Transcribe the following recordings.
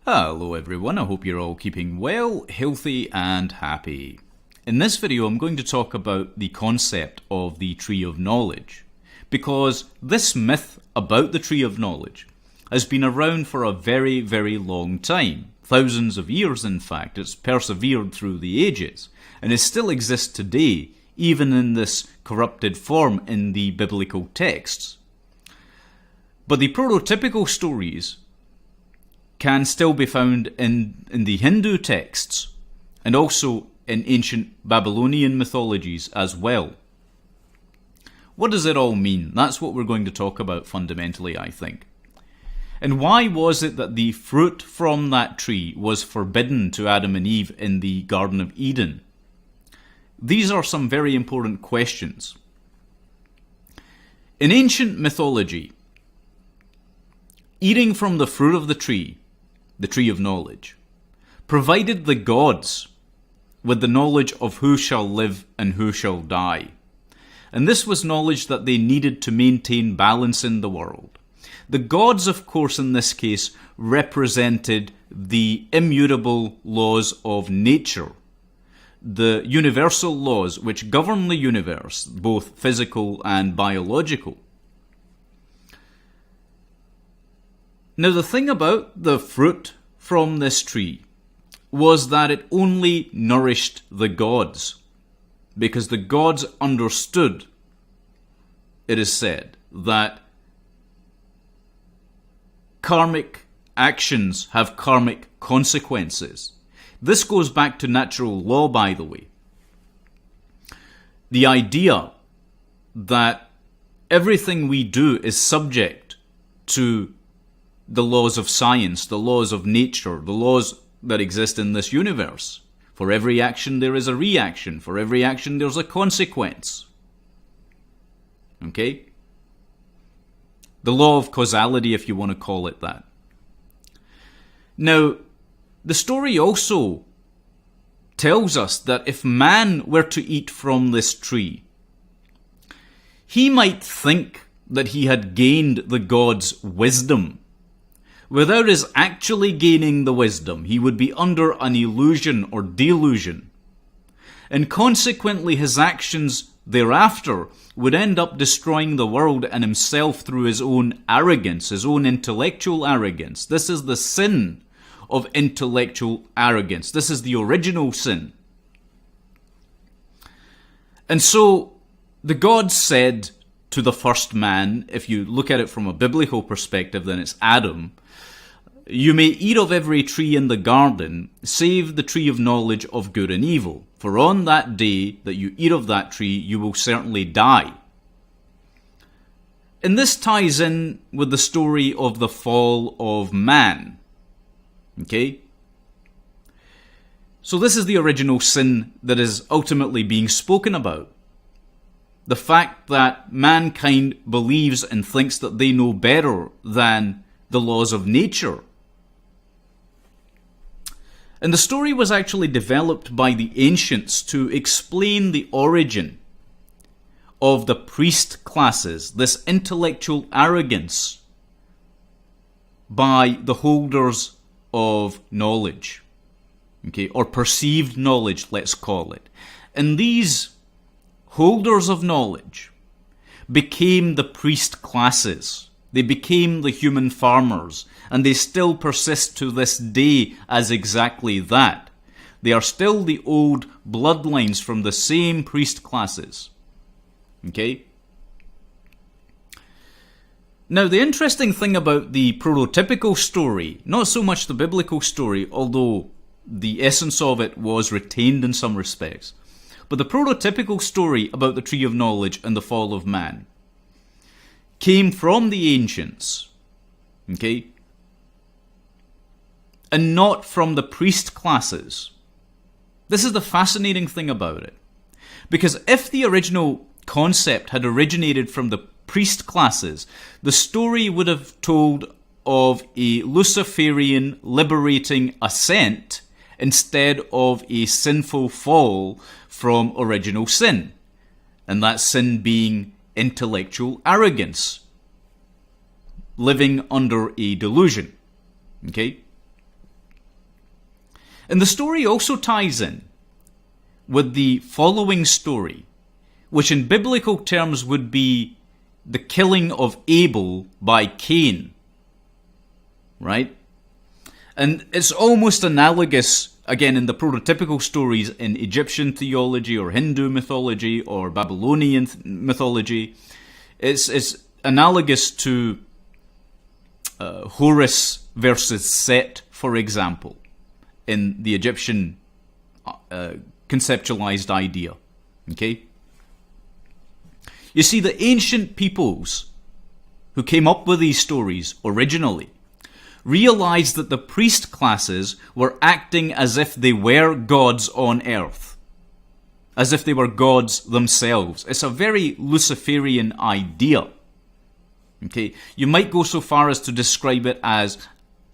Hello everyone, I hope you're all keeping well, healthy and happy. In this video I'm going to talk about the concept of the Tree of Knowledge, because this myth about the Tree of Knowledge has been around for a very, very long time. Thousands of years in fact. It's persevered through the ages and it still exists today, even in this corrupted form in the biblical texts. But the prototypical stories can still be found in the Hindu texts and also in ancient Babylonian mythologies as well. What does it all mean? That's what we're going to talk about fundamentally, I think. And why was it that the fruit from that tree was forbidden to Adam and Eve in the Garden of Eden? These are some very important questions. In ancient mythology, eating from the fruit of the tree of knowledge, provided the gods with the knowledge of who shall live and who shall die. And this was knowledge that they needed to maintain balance in the world. The gods, of course, in this case, represented the immutable laws of nature, the universal laws which govern the universe, both physical and biological. Now, the thing about the fruit from this tree was that it only nourished the gods, because the gods understood, it is said, that karmic actions have karmic consequences. This goes back to natural law, by the way. The idea that everything we do is subject to the laws of science, the laws of nature, the laws that exist in this universe. For every action there is a reaction. For every action there's a consequence. Okay? The law of causality, if you want to call it that. Now, the story also tells us that if man were to eat from this tree, he might think that he had gained the God's wisdom. Without his actually gaining the wisdom, he would be under an illusion or delusion. And consequently, his actions thereafter would end up destroying the world and himself through his own arrogance, his own intellectual arrogance. This is the sin of intellectual arrogance. This is the original sin. And so, the gods said to the first man, if you look at it from a biblical perspective, then it's Adam, "You may eat of every tree in the garden, save the tree of knowledge of good and evil. For on that day that you eat of that tree, you will certainly die." And this ties in with the story of the fall of man. Okay? So this is the original sin that is ultimately being spoken about. The fact that mankind believes and thinks that they know better than the laws of nature. And the story was actually developed by the ancients to explain the origin of the priest classes, this intellectual arrogance by the holders of knowledge, okay, or perceived knowledge, let's call it. And these holders of knowledge became the priest classes. They became the human farmers, and they still persist to this day as exactly that. They are still the old bloodlines from the same priest classes. Okay? Now, the interesting thing about the prototypical story, not so much the biblical story, although the essence of it was retained in some respects, but the prototypical story about the Tree of Knowledge and the fall of man came from the ancients, okay, and not from the priest classes. This is the fascinating thing about it. Because if the original concept had originated from the priest classes, the story would have told of a Luciferian liberating ascent instead of a sinful fall from original sin. And that sin being intellectual arrogance, living under a delusion. Okay? And the story also ties in with the following story, which in biblical terms would be the killing of Abel by Cain. Right? And it's almost analogous, again, in the prototypical stories in Egyptian theology or Hindu mythology or Babylonian mythology. It's analogous to Horus versus Set, for example, in the Egyptian conceptualized idea. Okay? You see, the ancient peoples who came up with these stories originally realized that the priest classes were acting as if they were gods on earth, as if they were gods themselves. It's a very Luciferian idea. Okay, you might go so far as to describe it as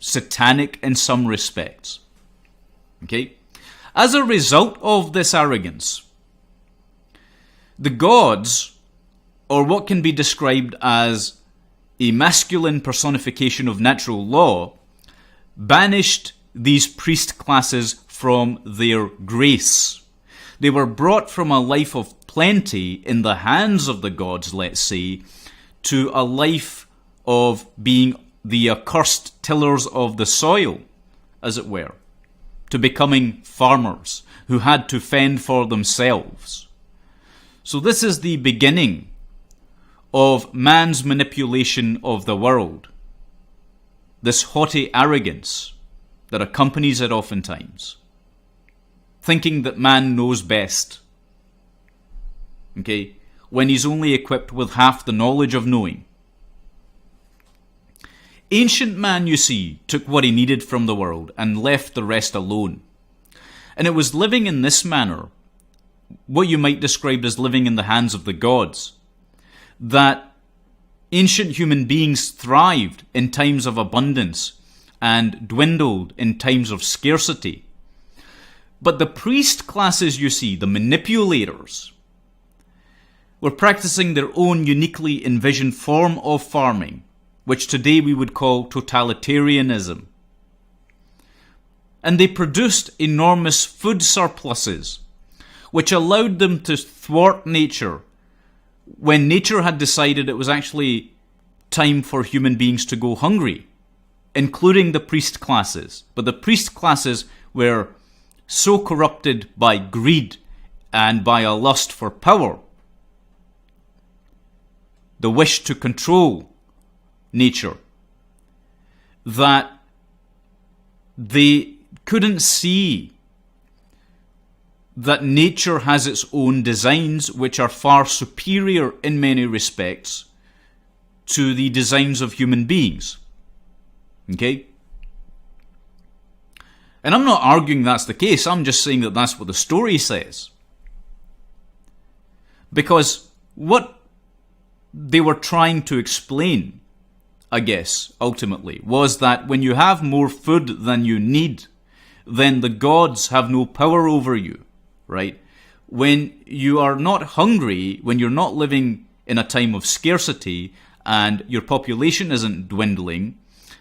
satanic in some respects. Okay, as a result of this arrogance, the gods, or what can be described as a masculine personification of natural law, banished these priest classes from their grace. They were brought from a life of plenty in the hands of the gods, let's say, to a life of being the accursed tillers of the soil, as it were, to becoming farmers who had to fend for themselves. So this is the beginning of man's manipulation of the world. This haughty arrogance that accompanies it oftentimes. Thinking that man knows best. Okay? When he's only equipped with half the knowledge of knowing. Ancient man, you see, took what he needed from the world and left the rest alone. And it was living in this manner, what you might describe as living in the hands of the gods, that ancient human beings thrived in times of abundance and dwindled in times of scarcity. But the priest classes, you see, the manipulators, were practicing their own uniquely envisioned form of farming, which today we would call totalitarianism. And they produced enormous food surpluses, which allowed them to thwart nature when nature had decided it was actually time for human beings to go hungry, including the priest classes. But the priest classes were so corrupted by greed and by a lust for power, the wish to control nature, that they couldn't see that nature has its own designs which are far superior in many respects to the designs of human beings. Okay? And I'm not arguing that's the case, I'm just saying that that's what the story says. Because what they were trying to explain, I guess, ultimately, was that when you have more food than you need, then the gods have no power over you. Right? When you are not hungry, when you're not living in a time of scarcity and your population isn't dwindling,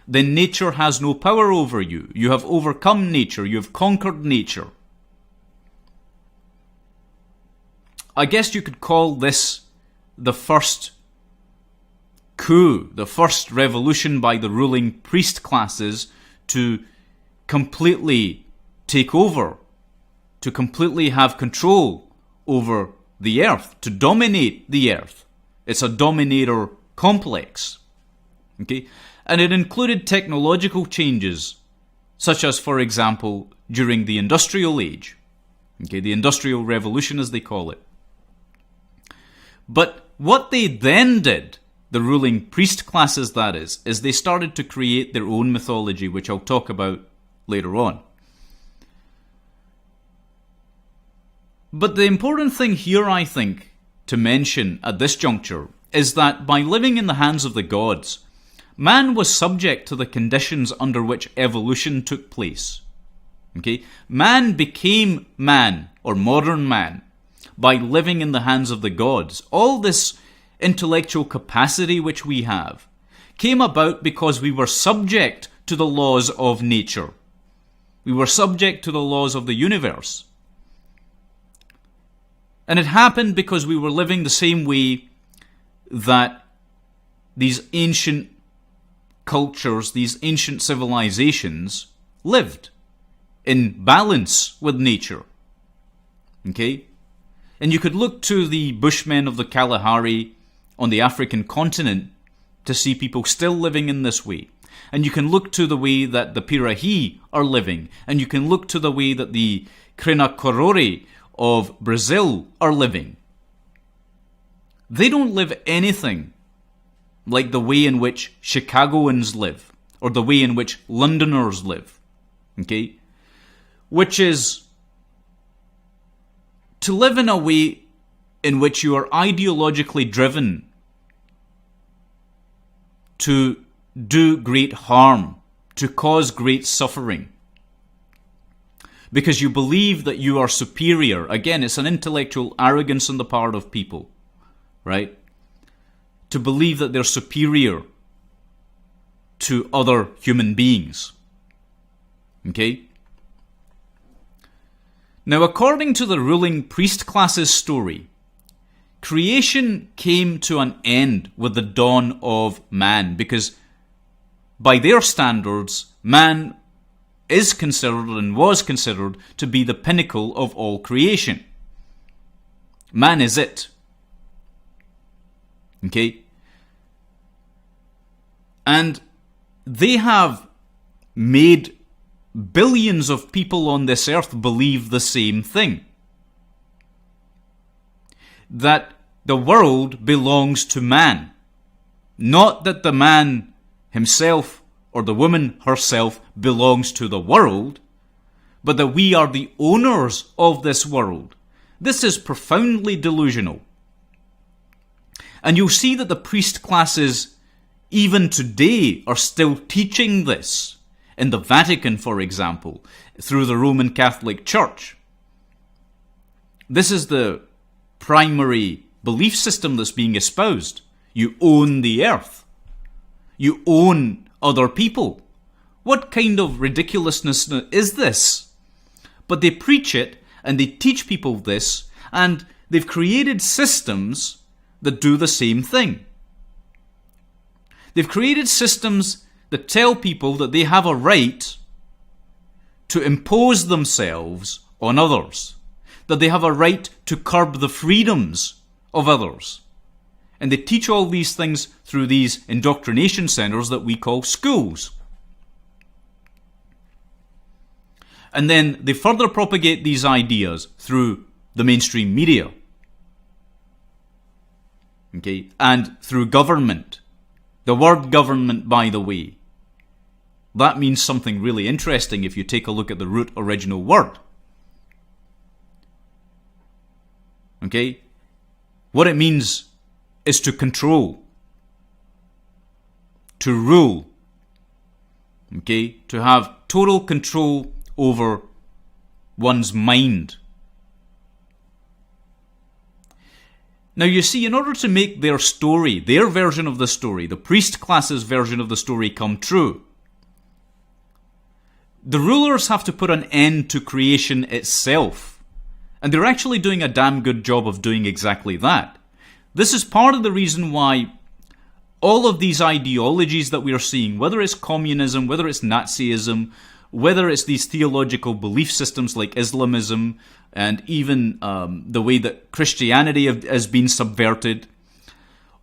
then nature has no power over you. You have overcome nature. You have conquered nature. I guess you could call this the first coup, the first revolution by the ruling priest classes to completely take over, to completely have control over the earth, to dominate the earth. It's a dominator complex. Okay? And it included technological changes, such as, for example, during the Industrial Age. Okay, the Industrial Revolution, as they call it. But what they then did, the ruling priest classes that is they started to create their own mythology, which I'll talk about later on. But the important thing here, I think, to mention at this juncture is that by living in the hands of the gods, man was subject to the conditions under which evolution took place. Okay? Man became man, or modern man, by living in the hands of the gods. All this intellectual capacity which we have came about because we were subject to the laws of nature. We were subject to the laws of the universe. And it happened because we were living the same way that these ancient cultures, these ancient civilizations lived, in balance with nature. Okay? And you could look to the Bushmen of the Kalahari on the African continent to see people still living in this way. And you can look to the way that the Pirahi are living. And you can look to the way that the Krinakorore of Brazil are living. They don't live anything like the way in which Chicagoans live, or the way in which Londoners live. Okay? Which is to live in a way in which you are ideologically driven to do great harm, to cause great suffering. Because you believe that you are superior. Again, it's an intellectual arrogance on the part of people, right? To believe that they're superior to other human beings. Okay? Now, according to the ruling priest class's story, creation came to an end with the dawn of man, because by their standards, man is considered and was considered to be the pinnacle of all creation. Man is it. Okay? And they have made billions of people on this earth believe the same thing. That the world belongs to man. Not that the man himself or the woman herself belongs to the world, but that we are the owners of this world. This is profoundly delusional. And you'll see that the priest classes, even today, are still teaching this. In the Vatican, for example, through the Roman Catholic Church. This is the primary belief system that's being espoused. You own the earth. You own other people. What kind of ridiculousness is this? But they preach it and they teach people this, and they've created systems that do the same thing. They've created systems that tell people that they have a right to impose themselves on others, that they have a right to curb the freedoms of others. And they teach all these things through these indoctrination centers that we call schools. And then they further propagate these ideas through the mainstream media. Okay? And through government. The word government, by the way, that means something really interesting if you take a look at the root original word. Okay? What it means is to control, to rule, okay? To have total control over one's mind. Now you see, in order to make their story, their version of the story, the priest class's version of the story come true, the rulers have to put an end to creation itself. And they're actually doing a damn good job of doing exactly that. This is part of the reason why all of these ideologies that we are seeing, whether it's communism, whether it's Nazism, whether it's these theological belief systems like Islamism, and even the way that Christianity has been subverted,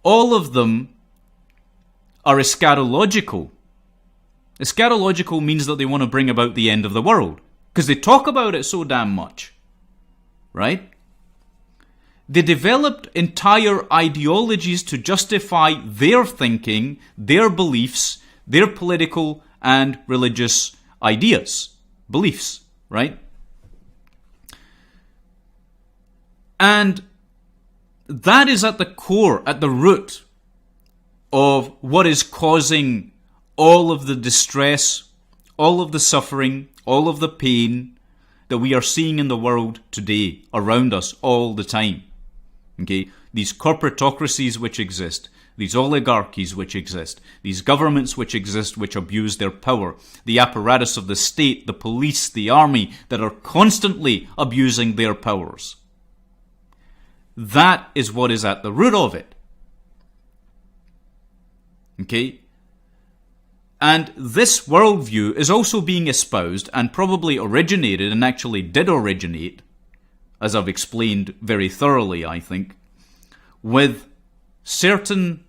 all of them are eschatological. Eschatological means that they want to bring about the end of the world, because they talk about it so damn much, right? They developed entire ideologies to justify their thinking, their beliefs, their political and religious ideas, beliefs, right? And that is at the core, at the root of what is causing all of the distress, all of the suffering, all of the pain that we are seeing in the world today, around us all the time. Okay, these corporatocracies which exist, these oligarchies which exist, these governments which exist which abuse their power, the apparatus of the state, the police, the army that are constantly abusing their powers. That is what is at the root of it. Okay? And this worldview is also being espoused and probably originated, and actually did originate, as I've explained very thoroughly, I think, with certain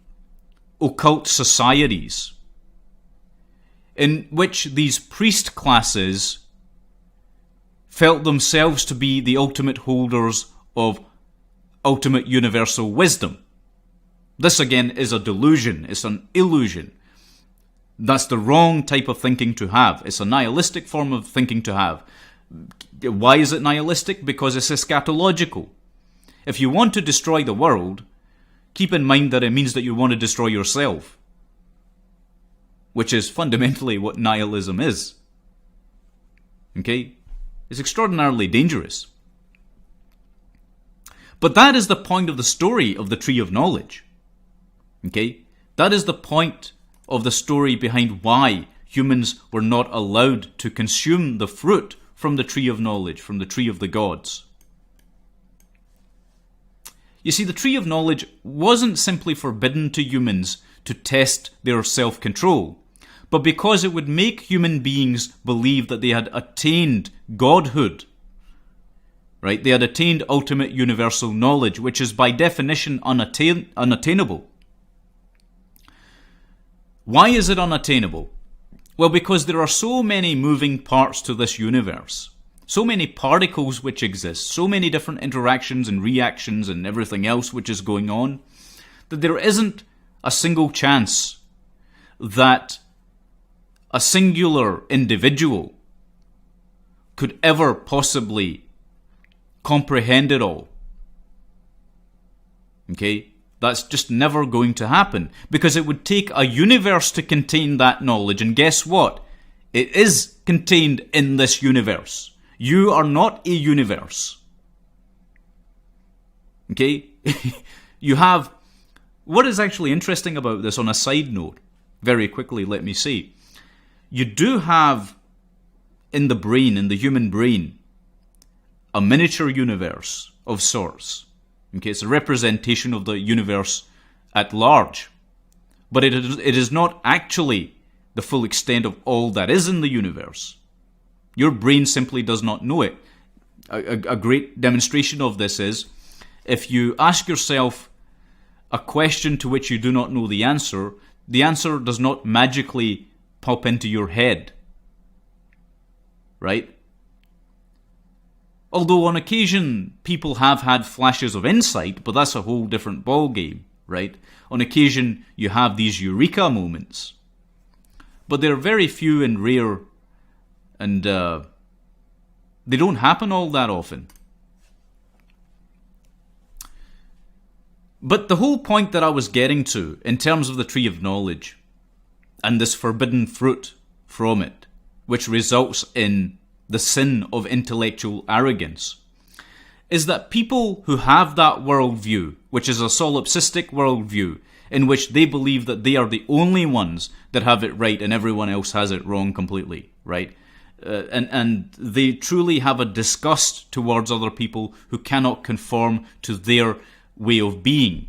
occult societies in which these priest classes felt themselves to be the ultimate holders of ultimate universal wisdom. This again is a delusion, it's an illusion. That's the wrong type of thinking to have. It's a nihilistic form of thinking to have. Why is it nihilistic? Because it's eschatological. If you want to destroy the world, keep in mind that it means that you want to destroy yourself, which is fundamentally what nihilism is. Okay? It's extraordinarily dangerous. But that is the point of the story of the Tree of Knowledge. Okay? That is the point of the story behind why humans were not allowed to consume the fruit from the Tree of Knowledge, from the Tree of the Gods. You see, the Tree of Knowledge wasn't simply forbidden to humans to test their self-control, but because it would make human beings believe that they had attained godhood. Right? They had attained ultimate universal knowledge, which is by definition unattainable. Why is it unattainable? Well, because there are so many moving parts to this universe, so many particles which exist, so many different interactions and reactions and everything else which is going on, that there isn't a single chance that a singular individual could ever possibly comprehend it all. Okay? That's just never going to happen, because it would take a universe to contain that knowledge, and guess what? It is contained in this universe. You are not a universe. Okay? You have... What is actually interesting about this, on a side note, very quickly let me say, you do have in the brain, in the human brain, a miniature universe of sorts. Okay, it's a representation of the universe at large. But it is not actually the full extent of all that is in the universe. Your brain simply does not know it. A great demonstration of this is, if you ask yourself a question to which you do not know the answer does not magically pop into your head. Right? Although on occasion people have had flashes of insight, but that's a whole different ballgame, right? On occasion you have these eureka moments. But they're very few and rare, and they don't happen all that often. But the whole point that I was getting to, in terms of the Tree of Knowledge, and this forbidden fruit from it, which results in the sin of intellectual arrogance, is that people who have that worldview, which is a solipsistic worldview, in which they believe that they are the only ones that have it right and everyone else has it wrong completely, right? And they truly have a disgust towards other people who cannot conform to their way of being,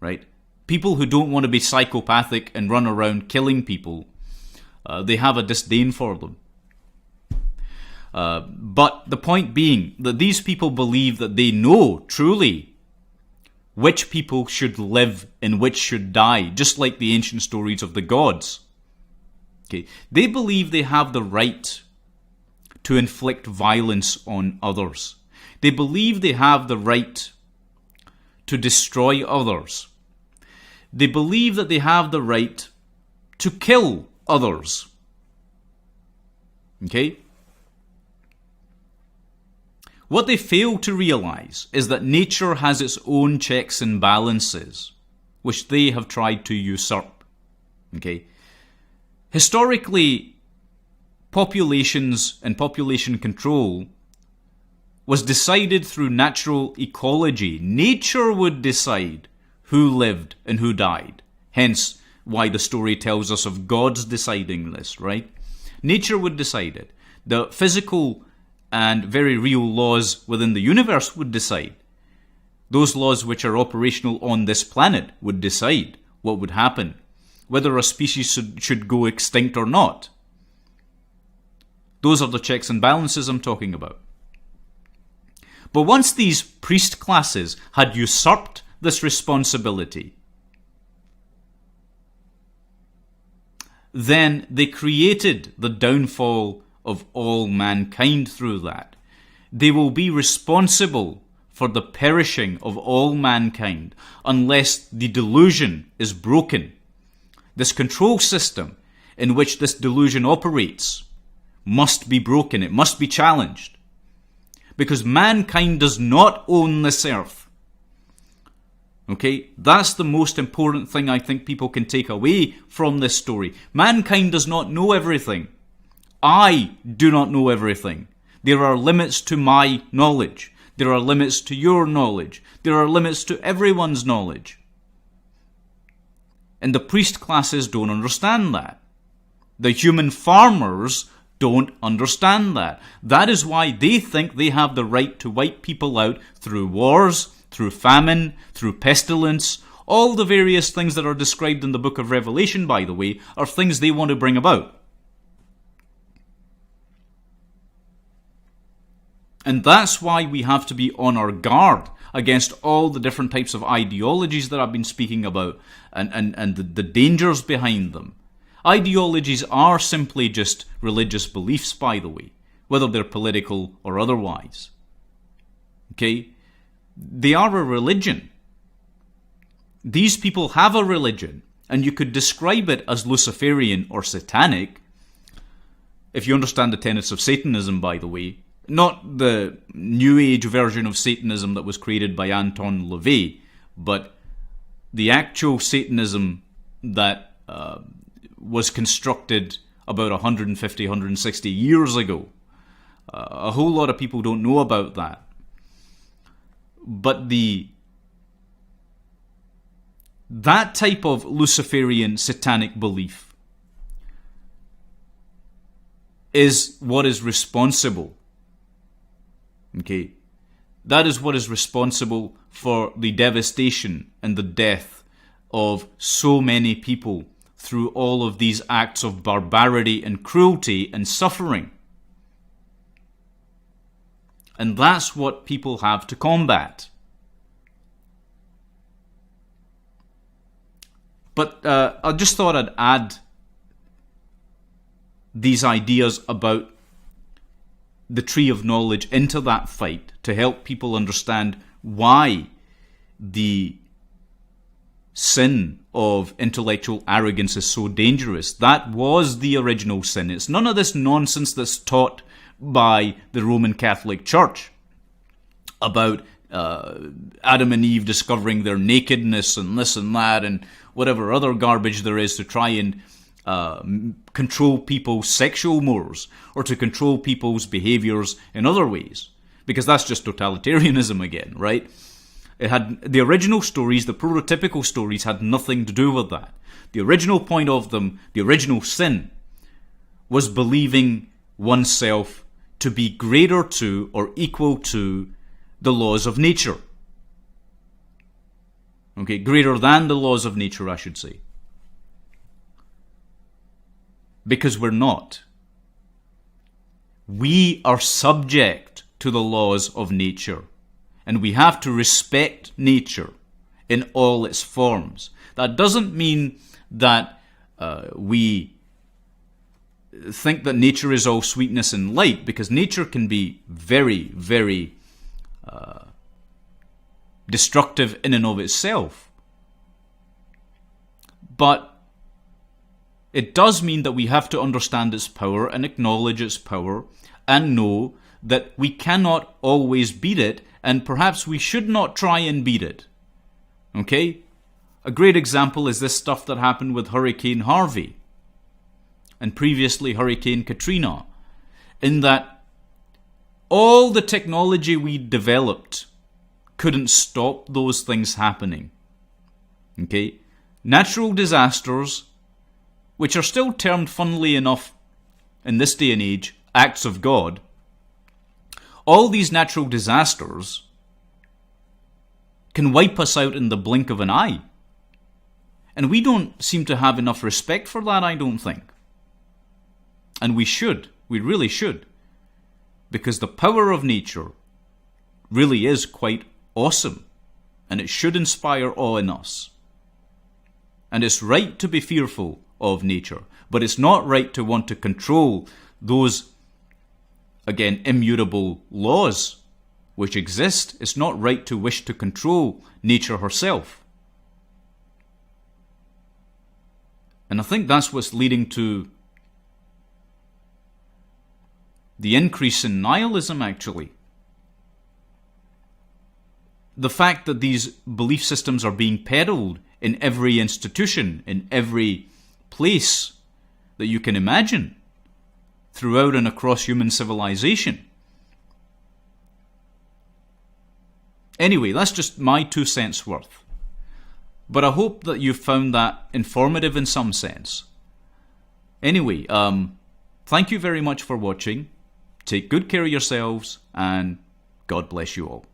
right? People who don't want to be psychopathic and run around killing people, they have a disdain for them. But the point being that these people believe that they know truly which people should live and which should die, just like the ancient stories of the gods. Okay, they believe they have the right to inflict violence on others. They believe they have the right to destroy others. They believe that they have the right to kill others. Okay? What they fail to realize is that nature has its own checks and balances, which they have tried to usurp. Okay? Historically, populations and population control was decided through natural ecology. Nature would decide who lived and who died. Hence why the story tells us of gods deciding this, right? Nature would decide it. The physical and very real laws within the universe would decide. Those laws which are operational on this planet would decide what would happen, whether a species should go extinct or not. Those are the checks and balances I'm talking about. But once these priest classes had usurped this responsibility, then they created the downfall of all mankind through that. They will be responsible for the perishing of all mankind unless the delusion is broken. This control system in which this delusion operates must be broken. It must be challenged. Because mankind does not own this earth. Okay? That's the most important thing I think people can take away from this story. Mankind does not know everything. I do not know everything. There are limits to my knowledge. There are limits to your knowledge. There are limits to everyone's knowledge. And the priest classes don't understand that. The human farmers don't understand that. That is why they think they have the right to wipe people out through wars, through famine, through pestilence. All the various things that are described in the book of Revelation, by the way, are things they want to bring about. And that's why we have to be on our guard against all the different types of ideologies that I've been speaking about and the dangers behind them. Ideologies are simply just religious beliefs, by the way, whether they're political or otherwise. Okay? They are a religion. These people have a religion, and you could describe it as Luciferian or satanic, if you understand the tenets of Satanism, by the way. Not the New Age version of Satanism that was created by Anton LaVey, but the actual Satanism that was constructed about 150, 160 years ago. A whole lot of people don't know about that. But that type of Luciferian satanic belief is what is responsible. Okay, that is what is responsible for the devastation and the death of so many people through all of these acts of barbarity and cruelty and suffering. And that's what people have to combat. But I just thought I'd add these ideas about the tree of knowledge into that fight to help people understand why the sin of intellectual arrogance is so dangerous. That was the original sin. It's none of this nonsense that's taught by the Roman Catholic Church about Adam and Eve discovering their nakedness and this and that and whatever other garbage there is to try and control people's sexual mores or to control people's behaviors in other ways. Because that's just totalitarianism again, right? It had the original stories, the prototypical stories had nothing to do with that. The original point of them, the original sin, was believing oneself to be greater to or equal to the laws of nature. Okay, greater than the laws of nature, I should say. Because we're not. We are subject to the laws of nature. And we have to respect nature in all its forms. That doesn't mean that we think that nature is all sweetness and light, because nature can be very, very destructive in and of itself. But it does mean that we have to understand its power and acknowledge its power and know that we cannot always beat it, and perhaps we should not try and beat it. Okay? A great example is this stuff that happened with Hurricane Harvey and previously Hurricane Katrina, in that all the technology we developed couldn't stop those things happening. Okay? Natural disasters, which are still termed, funnily enough, in this day and age, acts of God. All these natural disasters can wipe us out in the blink of an eye. And we don't seem to have enough respect for that, I don't think. And we should. We really should. Because the power of nature really is quite awesome. And it should inspire awe in us. And it's right to be fearful of nature. But it's not right to want to control those, again, immutable laws which exist. It's not right to wish to control nature herself. And I think that's what's leading to the increase in nihilism, actually. The fact that these belief systems are being peddled in every institution, in every place that you can imagine, throughout and across human civilization. Anyway, that's just my 2 cents worth. But I hope that you found that informative in some sense. Anyway, thank you very much for watching. Take good care of yourselves, and God bless you all.